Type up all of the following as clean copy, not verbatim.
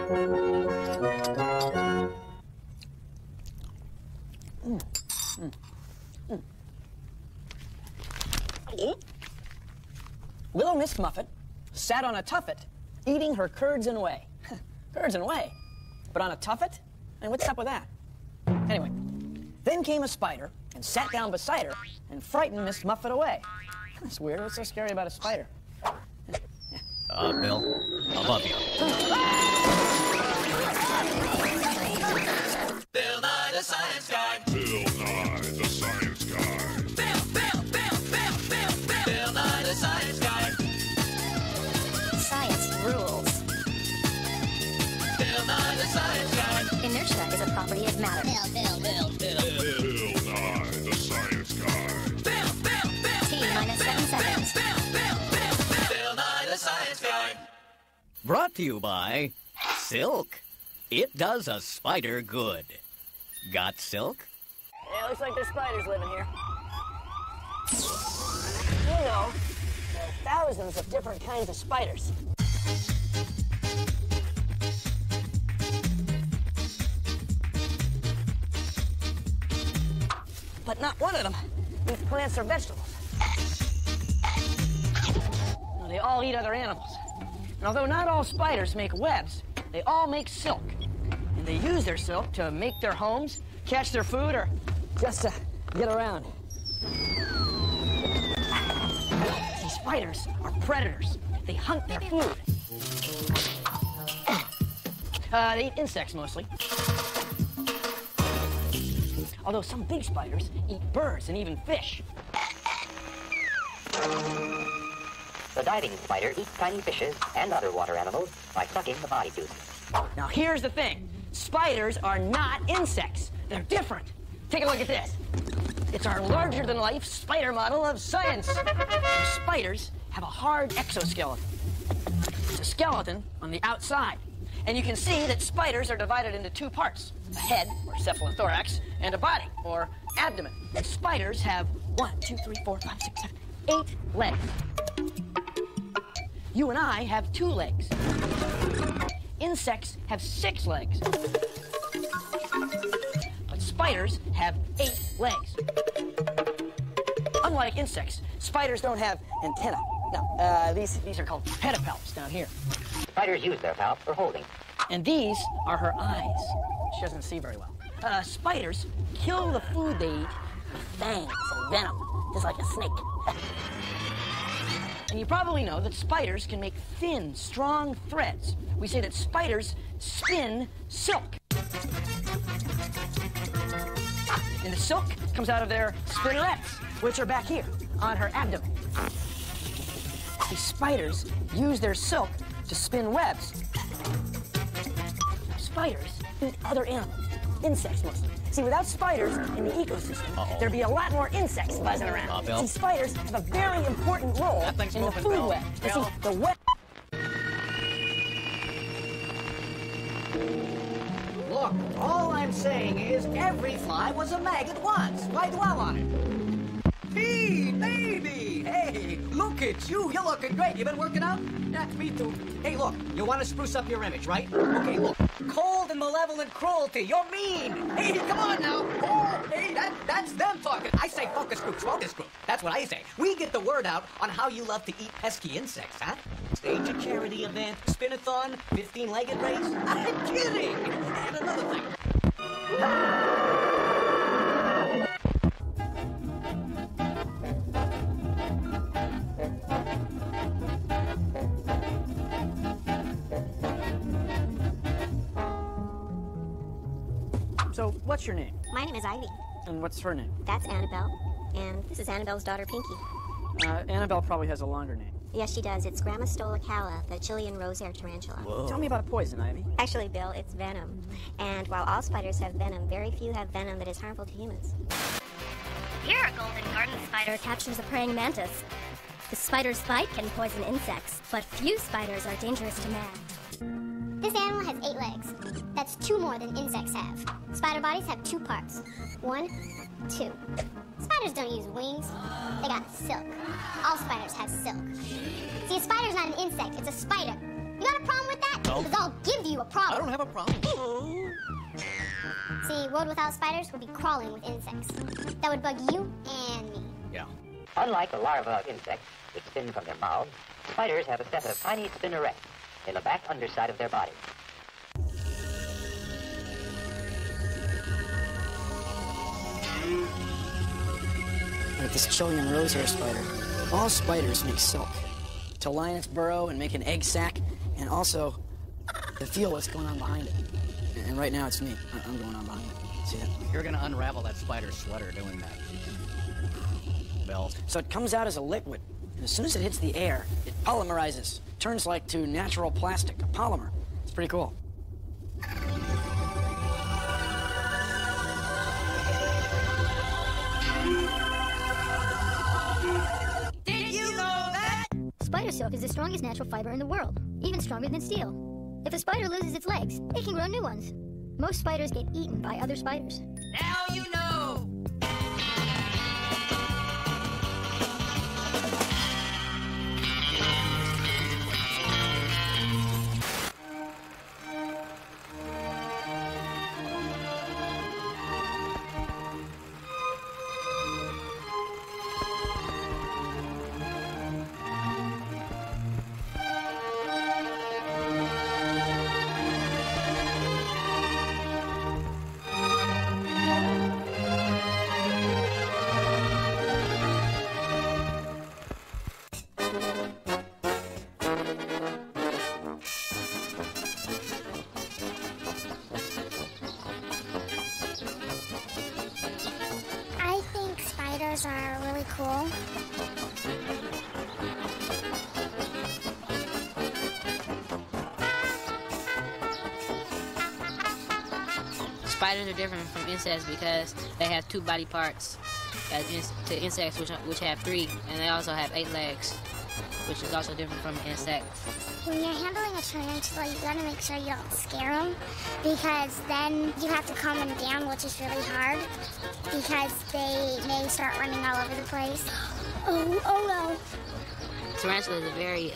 Little Miss Muffet sat on a tuffet, eating her curds and whey. Curds and whey? But on a tuffet? And what's up with that? Anyway, then came a spider and sat down beside her and frightened Miss Muffet away. That's weird. What's so scary about a spider? Bill, above you. Bill Nye the Science Guy. Bill Nye the Science Guy. Bill Nye the Science Guy. Science rules. Bill Nye the Science Guy. Inertia is a property of matter. Bill Nye the Science Guy. T minus 7 seconds. Bill Nye the Science Guy. Brought to you by Silk. It does a spider good. Got silk? Yeah, looks like there's spiders living here. You know, there are thousands of different kinds of spiders. But not one of them eats plants or vegetables. No, they all eat other animals. And although not all spiders make webs, they all make silk. And they use their silk to make their homes, catch their food, or just to get around. See, spiders are predators. They hunt their food. They eat insects mostly. Although some big spiders eat birds and even fish. The diving spider eats tiny fishes and other water animals by sucking the body juices. Now here's the thing. Spiders are not insects. They're different. Take a look at this. It's our larger-than-life spider model of science. Spiders have a hard exoskeleton. It's a skeleton on the outside. And you can see that spiders are divided into two parts. A head, or cephalothorax, and a body, or abdomen. And spiders have 1, 2, 3, 4, 5, 6, 7, 8 legs. You and I have 2 legs. Insects have 6 legs. But spiders have 8 legs. Unlike insects, spiders don't have antennae. No, these are called pedipalps down here. Spiders use their palps for holding. And these are her eyes. She doesn't see very well. Spiders kill the food they eat with fangs and venom, just like a snake. And you probably know that spiders can make thin, strong threads. We say that spiders spin silk. And the silk comes out of their spinnerets, which are back here on her abdomen. These spiders use their silk to spin webs. Spiders eat other animals, insects mostly. See, without spiders in the ecosystem, there'd be a lot more insects buzzing around. Bill. See, spiders have a very important role in the food Bill. web. You see, the web... Look, all I'm saying is every fly was a maggot once. Why dwell on it? Hey, baby! Hey, look at you. You're looking great. You been working out? That's me too. Hey, look, you want to spruce up your image, right? Okay, look. Cold and malevolent cruelty. You're mean. Hey, come on now. Oh, hey, that's them talking. I say focus group. That's what I say. We get the word out on how you love to eat pesky insects, huh? Stage a charity event, spin-a-thon, 15-legged race. I'm kidding. And another thing. So, what's your name? My name is Ivy. And what's her name? That's Annabelle. And this is Annabelle's daughter, Pinky. Annabelle probably has a longer name. Yes, she does. It's Gramma stolicala, the Chilean rosehair tarantula. Whoa. Tell me about poison, Ivy. Actually, Bill, it's venom. And while all spiders have venom, very few have venom that is harmful to humans. Here, a golden garden spider captures a praying mantis. The spider's bite can poison insects, but few spiders are dangerous to man. This animal has 8 legs. That's 2 more than insects have. Spider bodies have 2 parts. 1, 2. Spiders don't use wings. They got silk. All spiders have silk. See, a spider's not an insect. It's a spider. You got a problem with that? No. Because I'll give you you a problem. I don't have a problem. See, a world without spiders would be crawling with insects. That would bug you and me. Yeah. Unlike the larvae of insects, which spin from their mouths, spiders have a set of tiny spinnerets in the back underside of their body. Like this Chilean rosehair spider. All spiders make silk to line its burrow and make an egg sac, and also to feel what's going on behind it. And right now it's me. I'm going on behind it. See that? You're gonna unravel that spider sweater doing that. Belt. So it comes out as a liquid, and as soon as it hits the air, it polymerizes, turns like to natural plastic, a polymer. It's pretty cool. Did you know that? Spider silk is the strongest natural fiber in the world, even stronger than steel. If a spider loses its legs, it can grow new ones. Most spiders get eaten by other spiders. Now you know. I think spiders are really cool. Spiders are different from insects because they have two body parts to insects, which have 3, and they also have 8 legs, which is also different from an insect. When you're handling a tarantula, you gotta make sure you don't scare them, because then you have to calm them down, which is really hard, because they may start running all over the place. Oh no. Tarantula is a very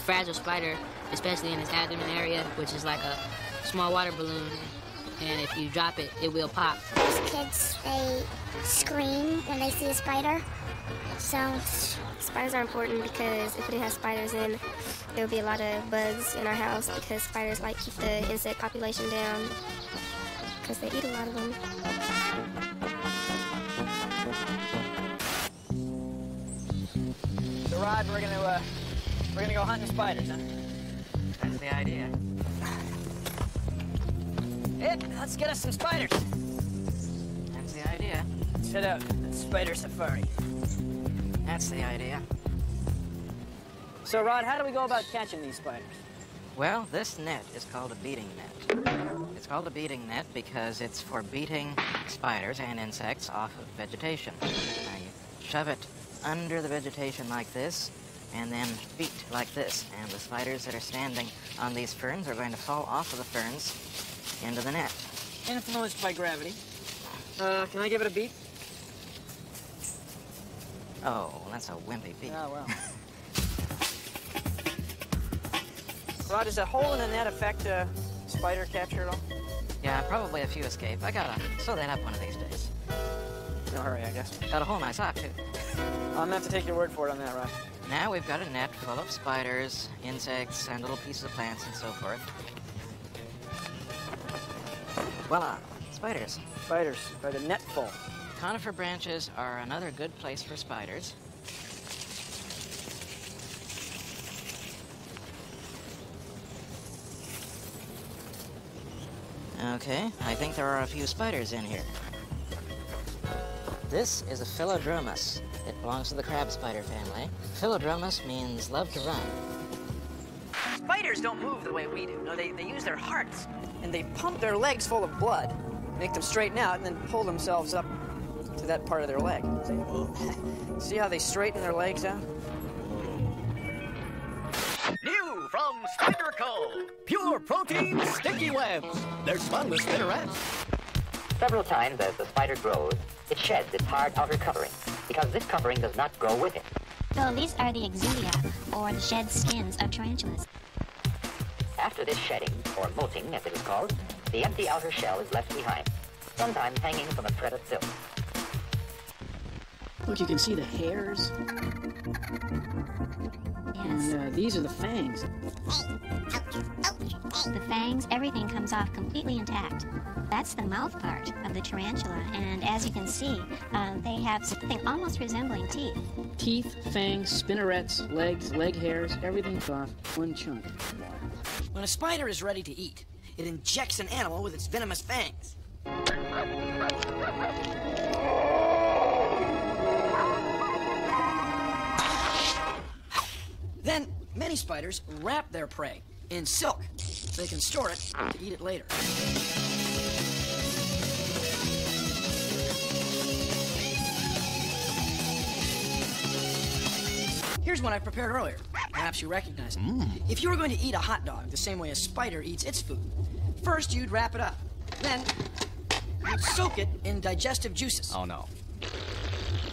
fragile spider, especially in its abdomen area, which is like a small water balloon. And if you drop it, it will pop. Most kids, they scream when they see a spider. So Spiders are important because if we didn't have spiders, then there would be a lot of bugs in our house because spiders like keep the insect population down because they eat a lot of them. So Rod, we're gonna go hunting spiders, huh? That's the idea. Let's get us some spiders. That's the idea. Let's head out on spider safari. That's the idea. So Rod, how do we go about catching these spiders? Well, this net is called a beating net. It's called a beating net because it's for beating spiders and insects off of vegetation. Now you shove it under the vegetation like this, and then beat like this. And the spiders that are standing on these ferns are going to fall off of the ferns into the net. Influenced by gravity. Can I give it a beat? Oh, that's a wimpy beat. Oh, well. Rod, does a hole in the net affect spider capture at all? Yeah, probably a few escape. I gotta sew that up one of these days. No hurry, I guess. Got a hole in my sock, too. I'm gonna have to take your word for it on that, Rod. Now we've got a net full of spiders, insects, and little pieces of plants and so forth. Voila, spiders. Spiders by the net full. Conifer branches are another good place for spiders. Okay, I think there are a few spiders in here. This is a Philodromus. It belongs to the crab spider family. Philodromus means love to run. Spiders don't move the way we do. No, they use their hearts. And they pump their legs full of blood, make them straighten out, and then pull themselves up to that part of their leg. See how they straighten their legs out? New from Spider Co. Pure protein sticky webs. They're spun with spinnerets. Several times as the spider grows, it sheds its hard outer covering, because this covering does not grow with it. So these are the exudia, or the shed skins of tarantulas. After this shedding, or molting as it is called, the empty outer shell is left behind, sometimes hanging from a thread of silk. Look, you can see the hairs. Yes. And these are the fangs. The fangs, everything comes off completely intact. That's the mouth part of the tarantula, and as you can see, they have something almost resembling teeth. Teeth, fangs, spinnerets, legs, leg hairs, everything's off one chunk. When a spider is ready to eat, it injects an animal with its venomous fangs. Then, many spiders wrap their prey in silk so they can store it to eat it later. Here's one I prepared earlier. Perhaps you recognize it. If you were going to eat a hot dog the same way a spider eats its food, first you'd wrap it up. Then, you'd soak it in digestive juices. Oh, no.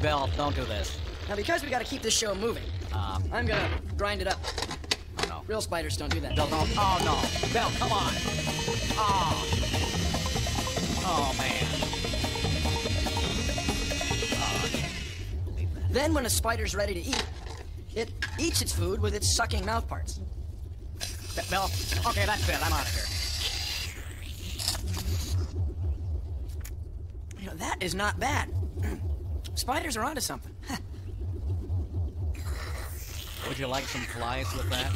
Bill, don't do this. Now, because we got to keep this show moving, I'm gonna grind it up. Oh, no. Real spiders don't do that. Bill, don't. Oh, no. Bill, come on. Oh. Oh, man. Then, when a spider's ready to eat, it eats its food with its sucking mouth parts. Bill, okay, that's it. I'm out of here. You know, that is not bad. Spiders are onto something. Would you like some flies with that?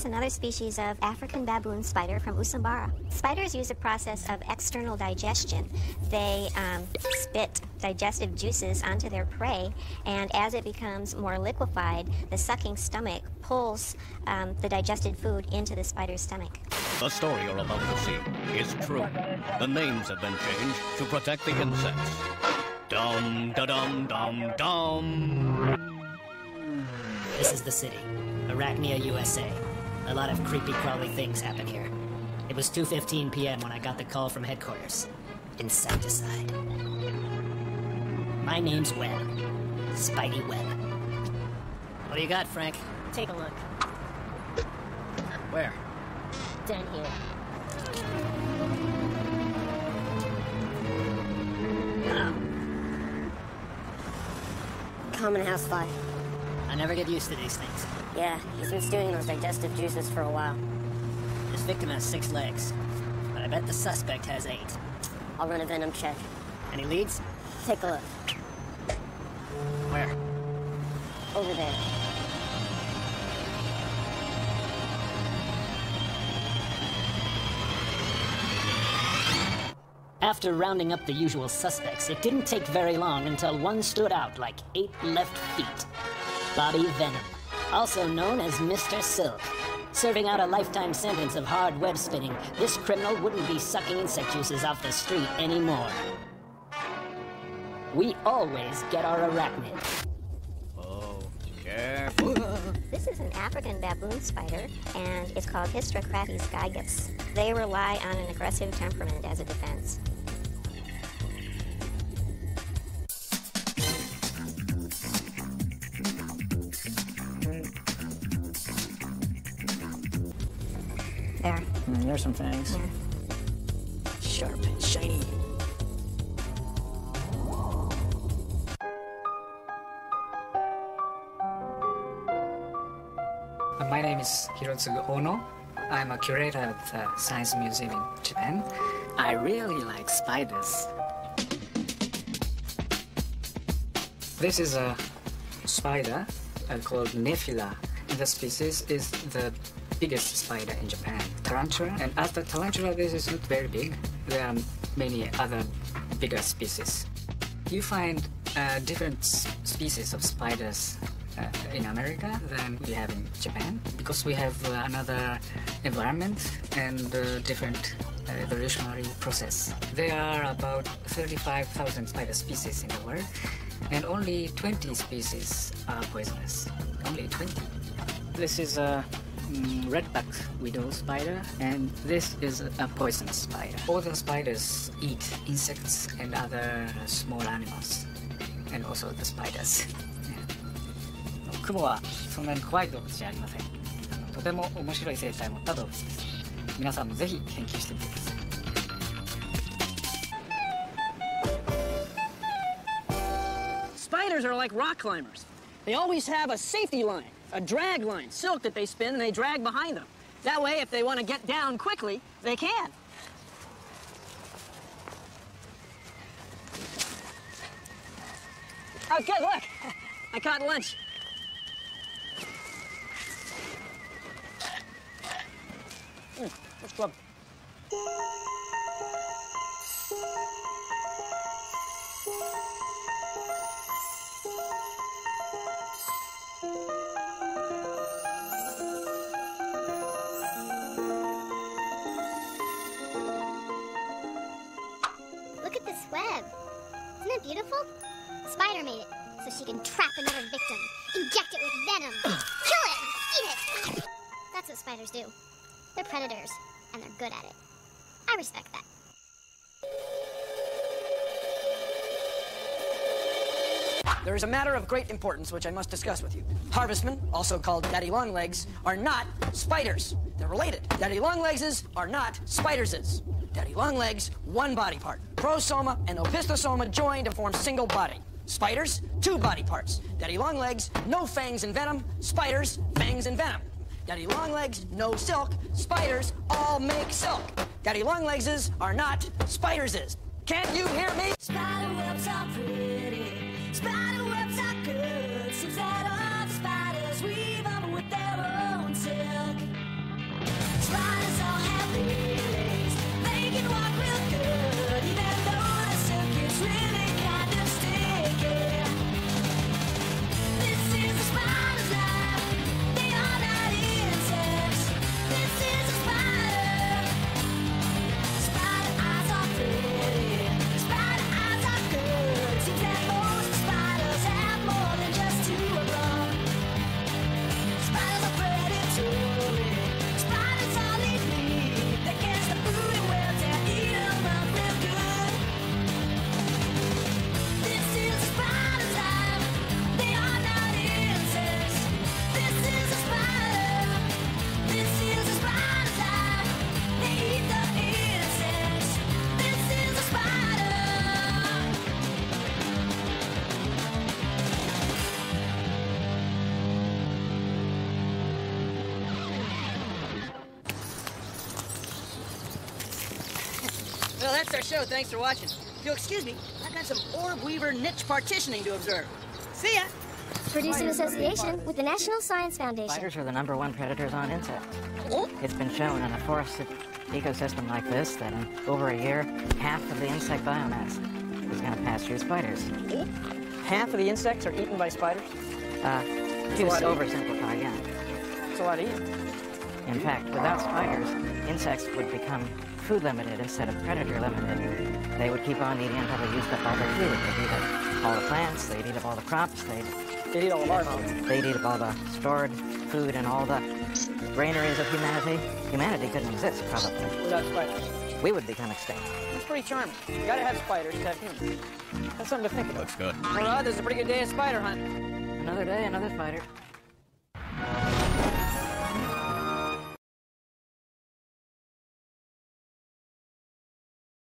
Another species of African baboon spider from Usambara. Spiders use a process of external digestion. They spit digestive juices onto their prey, and as it becomes more liquefied, the sucking stomach pulls the digested food into the spider's stomach. The story you're about to see is true. The names have been changed to protect the insects. Dum da dum dum dum. This is the city, Arachnia, USA. A lot of creepy, crawly things happen here. It was 2:15 p.m. when I got the call from headquarters. Insecticide. My name's Webb. Spidey Webb. What do you got, Frank? Take a look. Where? Down here. Common housefly. I never get used to these things. Yeah, he's been stewing those digestive juices for a while. This victim has 6 legs, but I bet the suspect has 8. I'll run a venom check. Any leads? Take a look. Where? Over there. After rounding up the usual suspects, it didn't take very long until one stood out like 8 left feet. Bobby Venom, also known as Mr. Silk. Serving out a lifetime sentence of hard web spinning, this criminal wouldn't be sucking insect juices off the street anymore. We always get our arachnid. Oh, careful. This is an African baboon spider, and it's called Hystrocrates gigas. They rely on an aggressive temperament as a defense. There. There's some fangs. Yeah. Sharp and shiny. My name is Hirotsugu Ono. I'm a curator at the Science Museum in Japan. I really like spiders. This is a spider called Nephila. The species is the biggest spider in Japan. Tarantula, and after tarantula, this is not very big. There are many other bigger species. You find different species of spiders in America than we have in Japan because we have another environment and different evolutionary process. There are about 35,000 spider species in the world, and only 20 species are poisonous. Only 20. This is a red-backed widow spider, and this is a poisonous spider. All the spiders eat insects and other small animals, and also the spiders. クモはそんなに怖い動物じゃありません。とても面白い生態を持った動物です。皆さんもぜひ研究してみてください。Spiders are like rock climbers. They always have a safety line, a drag line, silk that they spin and they drag behind them. That way, if they want to get down quickly, they can. Oh, good, look. I caught lunch. Let's club. Look at this web. Isn't it beautiful? Spider made it so she can trap another victim, inject it with venom, kill it, eat it. That's what spiders do. They're predators, and they're good at it. I respect that. There is a matter of great importance which I must discuss with you. Harvestmen, also called daddy longlegs, are not spiders. They're related. Daddy longlegses are not spiderses. Daddy longlegs, one body part. Prosoma and opistosoma join to form single body. Spiders, two body parts. Daddy longlegs, no fangs and venom. Spiders, fangs and venom. Daddy longlegs, no silk. Spiders all make silk. Daddy longlegses are not spiderses. Can't you hear me? Spider webs are pretty. Spider webs are good. Seems that all the spiders weave them with their own silk. Spiders all have legs. They can walk real good, even though the silk is really kind of sticky. This is a spider's life. They are not insects. This is a spider. Spider eyes are pretty. Spider eyes are good. Seems that most spiders have more than just two of them. Spiders are predatory. Spiders all eat meat. They catch the food in webs and eat them up real good. This is a spider's life. They are not insects. This is a spider. This is a spider's life. They eat the insects. This is a spider. Well, that's our show. Thanks for watching. If you'll excuse me, I've got some orb weaver niche partitioning to observe. See ya! Produced in association with the National Science Foundation. Spiders are the #1 predators on insects. It's been shown in a forested ecosystem like this that in over a year, half of the insect biomass is going to pass through spiders. Half of the insects are eaten by spiders? Just oversimplify, yeah. It's a lot to eat. In fact, without spiders, insects would become food limited instead of predator limited. They would keep on eating until they used up all their food. They'd eat up all the plants, they'd eat up all the crops, they'd eat all of our food. They'd eat up all the stored food and all the granaries of humanity. Humanity couldn't exist, probably. Without spiders. We would become extinct. It's pretty charming. You gotta have spiders to have humans. That's something to think about. Looks good. Well, this is a pretty good day of spider hunt. Another day, another spider.